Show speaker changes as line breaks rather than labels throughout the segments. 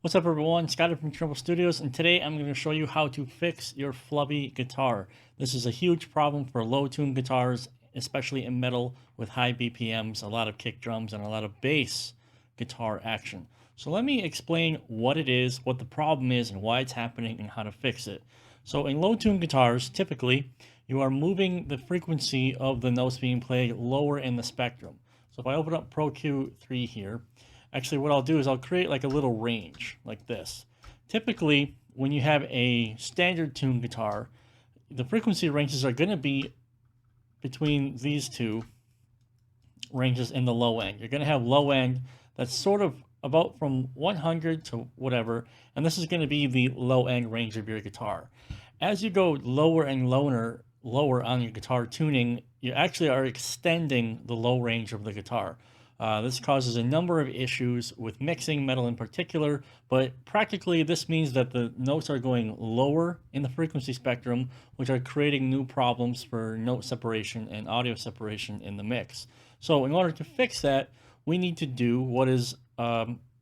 What's up everyone, Scott from Chernobyl Studios, and today I'm going to show you how to fix your flubby guitar. This is a huge problem for low-tuned guitars, especially in metal with high BPMs, a lot of kick drums, and a lot of bass guitar action. So let me explain what it is, what the problem is, and why it's happening, and how to fix it. So in low-tuned guitars, typically, you are moving the frequency of the notes being played lower in the spectrum. So if I open up Pro Q3 here, actually what I'll do is I'll create like a little range like this. Typically, when you have a standard tuned guitar, the frequency ranges are going to be between these two ranges in the low end. You're going to have low end that's sort of about from 100 to whatever, and this is going to be the low end range of your guitar. As you go lower and lower on your guitar tuning, you actually are extending the low range of the guitar. This causes a number of issues with mixing, metal in particular, but practically this means that the notes are going lower in the frequency spectrum, which are creating new problems for note separation and audio separation in the mix. So in order to fix that, we need to do what is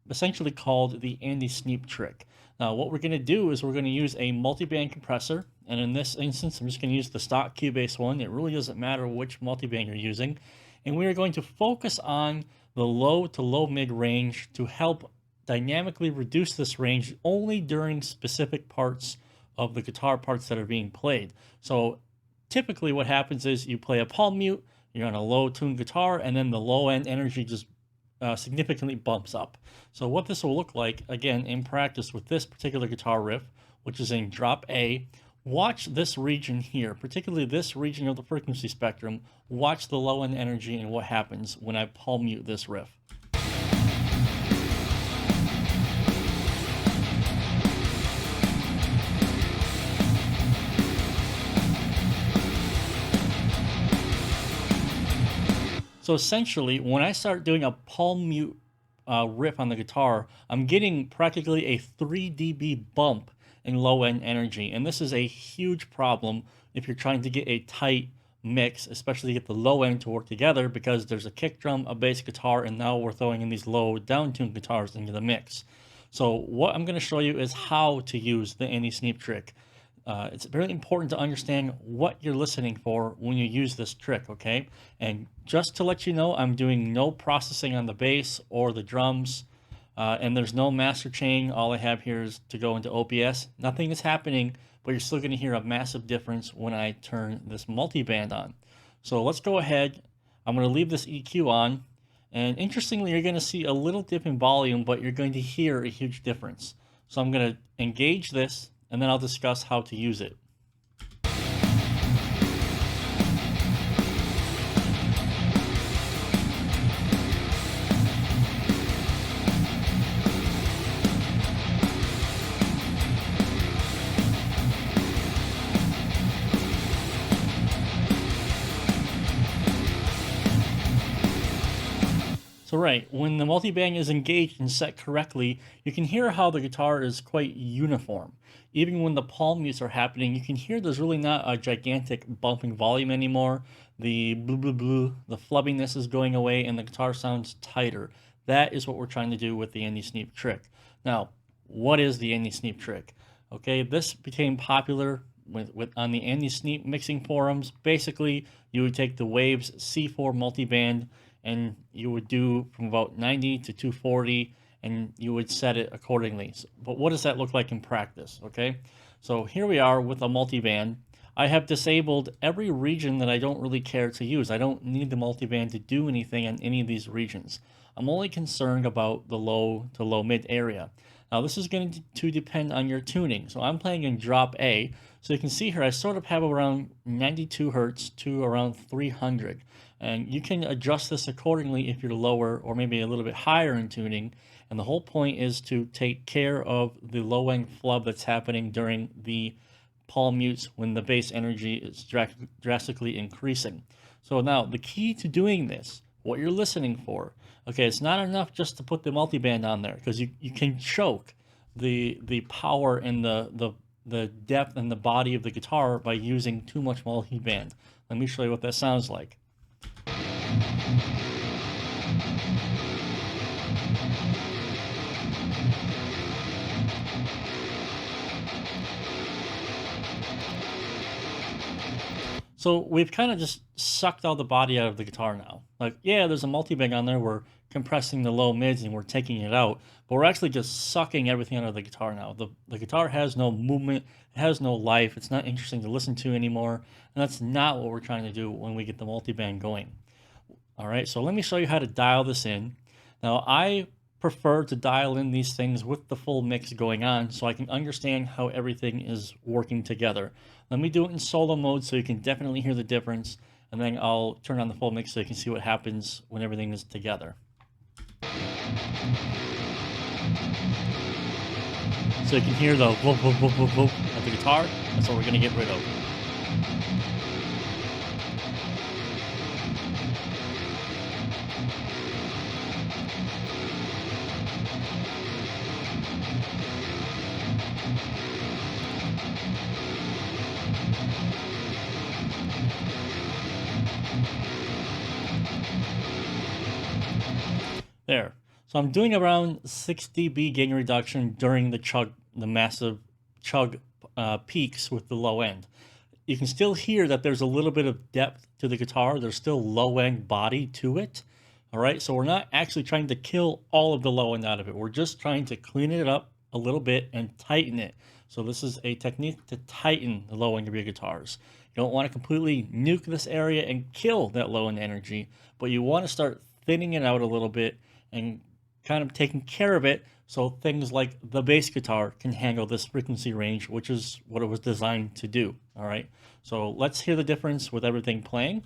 essentially called the Andy Sneap trick. Now, what we're going to do is we're going to use a multiband compressor, and in this instance, I'm just going to use the stock Cubase one. It really doesn't matter which multiband you're using. And we are going to focus on the low to low mid range to help dynamically reduce this range only during specific parts of the guitar parts that are being played. So typically what happens is you play a palm mute, you're on a low tuned guitar, and then the low end energy just significantly bumps up. So what this will look like, again, in practice with this particular guitar riff, which is in drop A, watch this region here, particularly this region of the frequency spectrum. Watch the low end energy and what happens when I palm mute this riff. So essentially, when I start doing a palm mute riff on the guitar, I'm getting practically a 3 dB bump in low end energy, and this is a huge problem if you're trying to get a tight mix, especially get the low end to work together, because there's a kick drum, a bass guitar, and now we're throwing in these low down tuned guitars into the mix. So what I'm going to show you is how to use the Andy Sneap trick. It's very important to understand what you're listening for when you use this trick, okay? And just to let you know, I'm doing no processing on the bass or the drums, and there's no master chain. All I have here is to go into OBS. Nothing is happening, but you're still going to hear a massive difference when I turn this multiband on. So let's go ahead. I'm going to leave this EQ on, and interestingly, you're going to see a little dip in volume, but you're going to hear a huge difference. So I'm going to engage this, and then I'll discuss how to use it. So right, when the multiband is engaged and set correctly, you can hear how the guitar is quite uniform. Even when the palm mutes are happening, you can hear there's really not a gigantic bumping volume anymore. The blue, blue, blue, the flubbiness is going away, and the guitar sounds tighter. That is what we're trying to do with the Andy Sneap trick. Now, what is the Andy Sneap trick? Okay, this became popular on the Andy Sneap mixing forums. Basically, you would take the Waves C4 multiband, and you would do from about 90 to 240, and you would set it accordingly. But what does that look like in practice? Okay, so here we are with a multiband. I have disabled every region that I don't really care to use. I don't need the multiband to do anything in any of these regions. I'm only concerned about the low to low mid area. Now this is going to depend on your tuning. So I'm playing in drop A. So you can see here I sort of have around 92 hertz to around 300. And you can adjust this accordingly if you're lower or maybe a little bit higher in tuning. And the whole point is to take care of the low end flub that's happening during the palm mutes when the bass energy is drastically increasing. So now the key to doing this, what you're listening for, okay, it's not enough just to put the multiband on there, because you can choke the power and the depth and the body of the guitar by using too much multiband. Let me show you what that sounds like. So we've kind of just sucked all the body out of the guitar now. Like, yeah, there's a multiband on there. We're compressing the low mids and we're taking it out, but we're actually just sucking everything out of the guitar now. The guitar has no movement, it has no life. It's not interesting to listen to anymore. And that's not what we're trying to do when we get the multiband going. All right, so let me show you how to dial this in. Now, I prefer to dial in these things with the full mix going on so I can understand how everything is working together. Let me do it in solo mode so you can definitely hear the difference, and then I'll turn on the full mix so you can see what happens when everything is together. So you can hear the whoop, whoop, whoop, whoop, whoop of the guitar. That's what we're going to get rid of. There. So I'm doing around 6 dB gain reduction during the massive chug peaks with the low end. You can still hear that there's a little bit of depth to the guitar. There's still low end body to it. All right. So we're not actually trying to kill all of the low end out of it. We're just trying to clean it up a little bit and tighten it. So this is a technique to tighten the low end of your guitars. You don't want to completely nuke this area and kill that low end energy, but you want to start thinning it out a little bit and kind of taking care of it so things like the bass guitar can handle this frequency range, which is what it was designed to do. All right, so let's hear the difference with everything playing.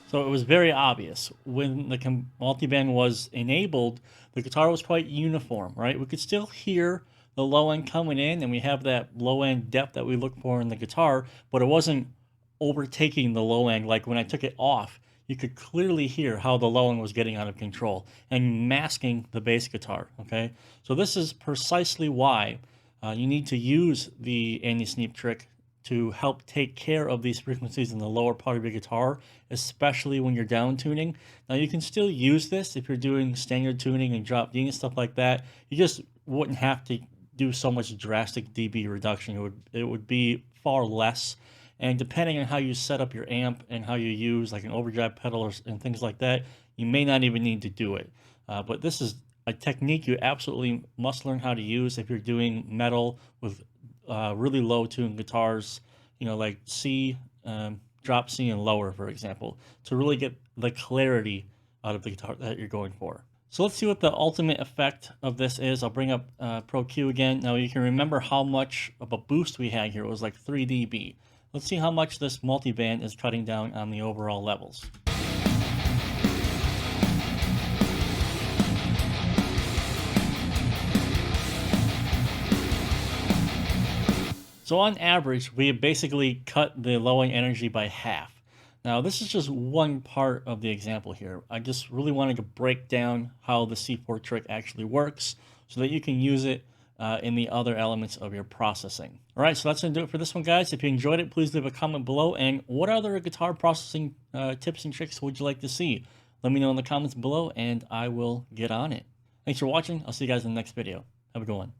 So it was very obvious when the multiband was enabled, the guitar was quite uniform, right? We could still hear the low end coming in and we have that low end depth that we look for in the guitar, but it wasn't overtaking the low end. Like when I took it off, you could clearly hear how the low end was getting out of control and masking the bass guitar, okay? So this is precisely why you need to use the Andy Sneap trick to help take care of these frequencies in the lower part of your guitar, especially when you're down tuning. Now you can still use this if you're doing standard tuning and drop D and stuff like that. You just wouldn't have to do so much drastic dB reduction. It would be far less. And depending on how you set up your amp and how you use like an overdrive pedal and things like that, you may not even need to do it. But this is a technique you absolutely must learn how to use if you're doing metal with really low tuned guitars, you know, like C, drop C and lower, for example, to really get the clarity out of the guitar that you're going for. So let's see what the ultimate effect of this is. I'll bring up Pro Q again. Now you can remember how much of a boost we had here. It was like 3 dB. Let's see how much this multiband is cutting down on the overall levels. So on average, we basically cut the low end energy by half. Now this is just one part of the example here. I just really wanted to break down how the C4 trick actually works so that you can use it in the other elements of your processing. All right, so that's going to do it for this one, guys. If you enjoyed it, please leave a comment below. And what other guitar processing tips and tricks would you like to see? Let me know in the comments below and I will get on it. Thanks for watching. I'll see you guys in the next video. Have a good one.